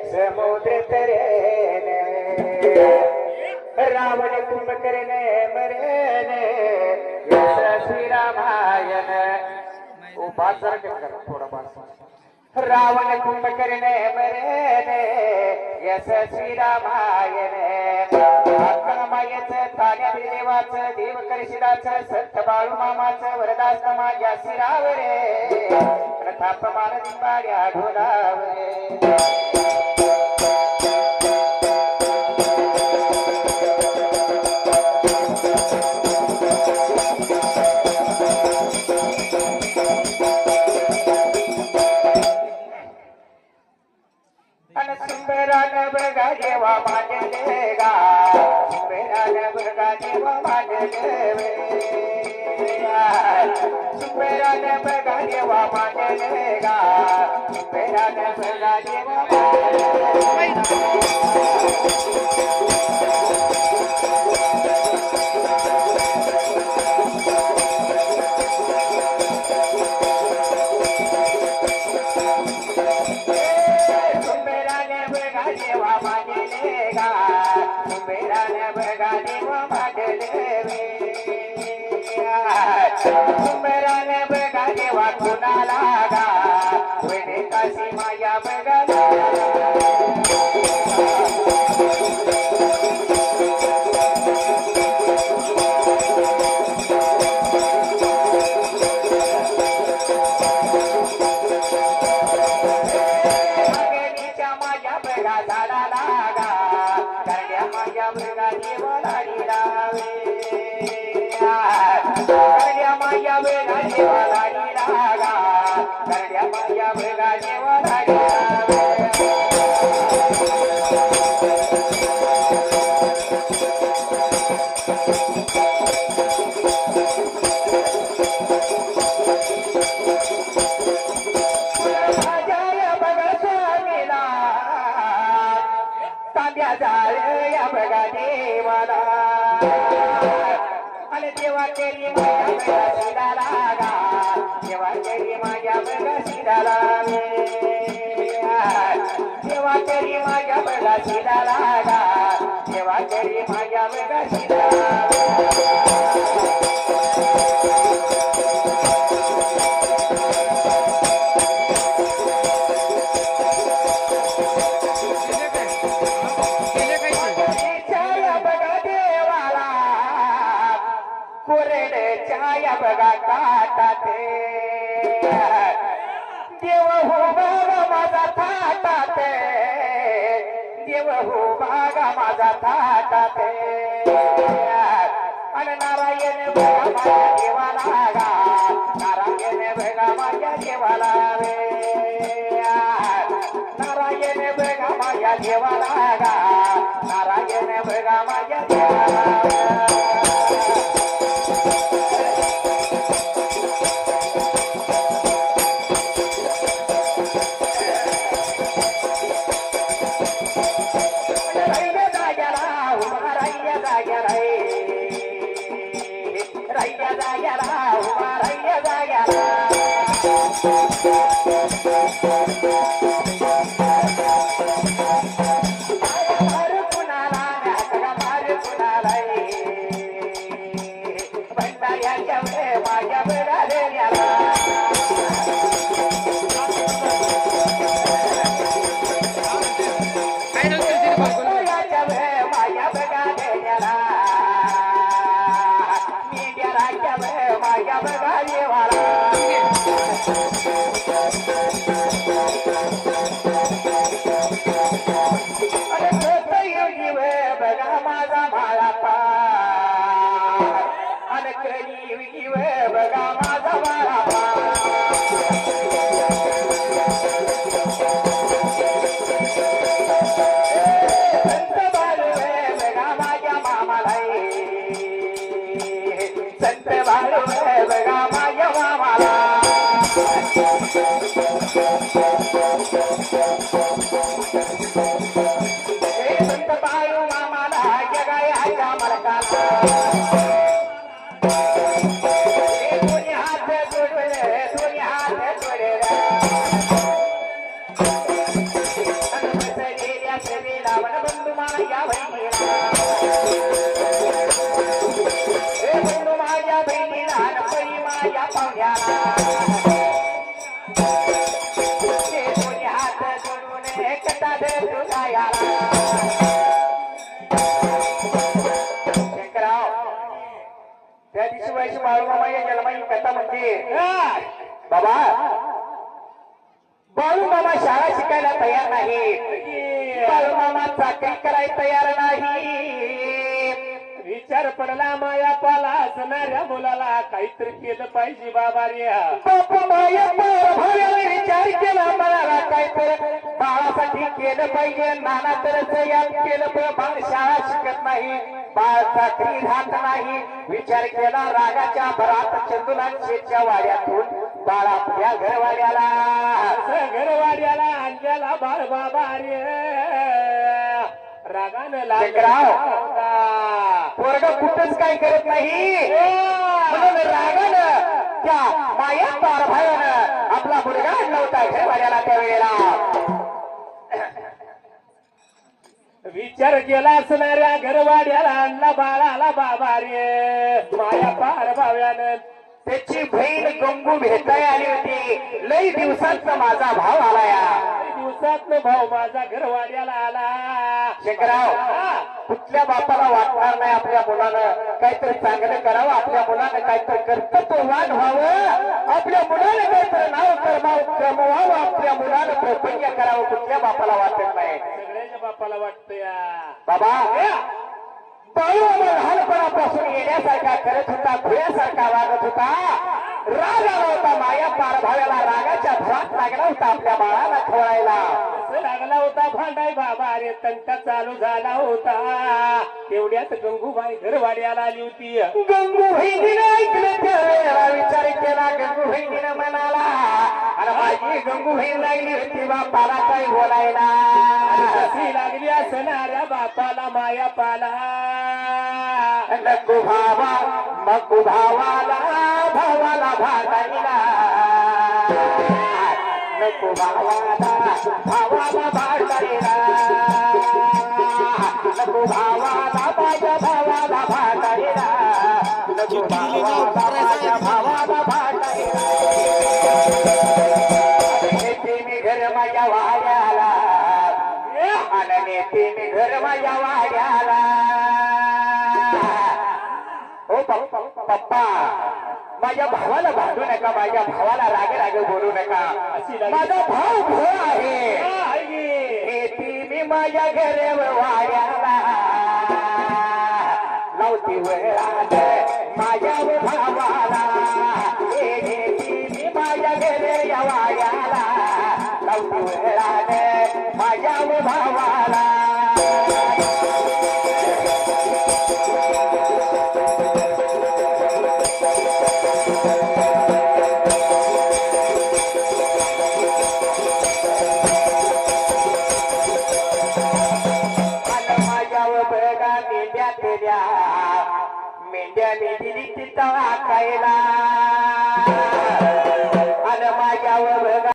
समुद्र तरेने रावण कुंभकर्णे मरेने श्री रामायण उपासर थोड़ा रावण कुंभकर्णे मरेने यश श्री रामायण मायेचं तान्या देवाचं देवकर्षिदाचं संत बाळूमामाचं वरदास माझ्या शिरावरे प्रतापमान दिंबाड्या ढोलावरे सुंदरान बघा देवा मानले गा सुंदरान बघा देवा मानले सुंदरान बघा देवा मानले गा सुंदरान बघा देवा देवा मानले गा सुंदरान बघा देवा मानले सुंदरान बघा देवा कुणाला गा वेणे काशी माया बघा झाडाला गा करड्या माझ्या बघा देवाला लावे करड्या माझ्या बघा देवाला लागा करड्या माझ्या बघा देवाला या बघा देवाला आणि देवा केली माझ्या बघा शिराला गा देवा केली माझ्या बघा शिराला देवा केली माझ्या बघा शिराला गा देवा केली माझ्या बघा शिराला छाया बघा काटाते देव हो बागा माझा थाटाते देव हो बागा माझा थाटाते आणि नारायण बघा माझ्या देवाला गा नारायण बघा माझ्या देवाला नारायण बघा माझ्या देवाला गा नारायण बघा माझ्या देवाला दाद तुझा याला शंकरराव त्या दिवशी वैशी बाळूमामा या जन्माची कथा म्हणजे बाबा बाळूमामा शाळा शिकायला तयार नाही बाळूमामा चाकरी करायला तयार नाही विचार पडला माया पाला असणाऱ्या मुलाला काहीतरी केलं पाहिजे बाबा रे बापा माया भाव्याला विचार केला मला काहीतरी बाळासाठी केलं पाहिजे नाना तरच यात केलं पण बाळ शाळा शिकत नाही बाळ चाकरी राहत नाही विचार केला रागाच्या भरात चंदुलांच्या वाड्यातून बाळ आपल्या घरवाड्याला घरवाड्याला आणल्याला बाळ बाबा रे रागानं पोरग कुठंच काही करत नाही म्हणून रागानं त्या माया पारभायानं आपला मुलगा आणला होता घरवाड्याला त्यावेळेला विचार केला असणाऱ्या घरवाड्याला आणला बाळाला बाबा रे माया पार भाव्यानं त्याची बहीण गंगू भेटाय आली होती लई दिवसांचा माझा भाव आला या दिवसात भाऊ माझा घरवाड्याला आला शंकरराव कुठल्या बापाला वाटणार नाही आपल्या मुलानं काहीतरी चांगलं करावं आपल्या मुलानं काहीतरी कर्तृत्ववान व्हावं आपल्या मुलानं काहीतरी नाव कमवावं आपल्या मुलानं प्रपंच करावं कुठल्या बापाला वाटत नाही सगळ्याच्या बापाला वाटतं या बाबा बाळू लहानपणापासून येण्यासारखा करत होता खुल्यासारखा वागत होता राग आला होता माया पार भाव्याला रागाच्या भरात लागला होता आपल्या बाळाला खवळायला लागला होता भांडाय बाबा अरे तंटा चालू झाला होता तेवढ्यात गंगूबाई घरवाड्याला आली होती गंगू बहिणीने ऐकलं त्यावेळेला विचार केला गंगू बहिणीनं म्हणाला आणि माझी गंगू बहीण लागली होती बापाला काय बोलायला कशी लागली असणाऱ्या बापाला माया पाला नको भावा मकू भावाला भावाला भांडायला नको भावाला भावाला भांडायला नको भावाला माझ्या भावाला भांडायला नको भावाला माझ्या भावाला भांडायला नेते मी घर माझ्या वाड्याला आणि नेते मी घर माझ्या वाड्याला हो पप्पा माझ्या भावाला भांडू नका माझ्या भावाला राग राग बोलू नका माझा भाऊ भोळा आहे येते मी माझ्या घरे वाड्याला लावती वेळात माझ्या भावाला येते मी माझ्या घरे वाड्याला लावती वेळात माझ्या भावाला मेंढ्याने दिली तिथं खायला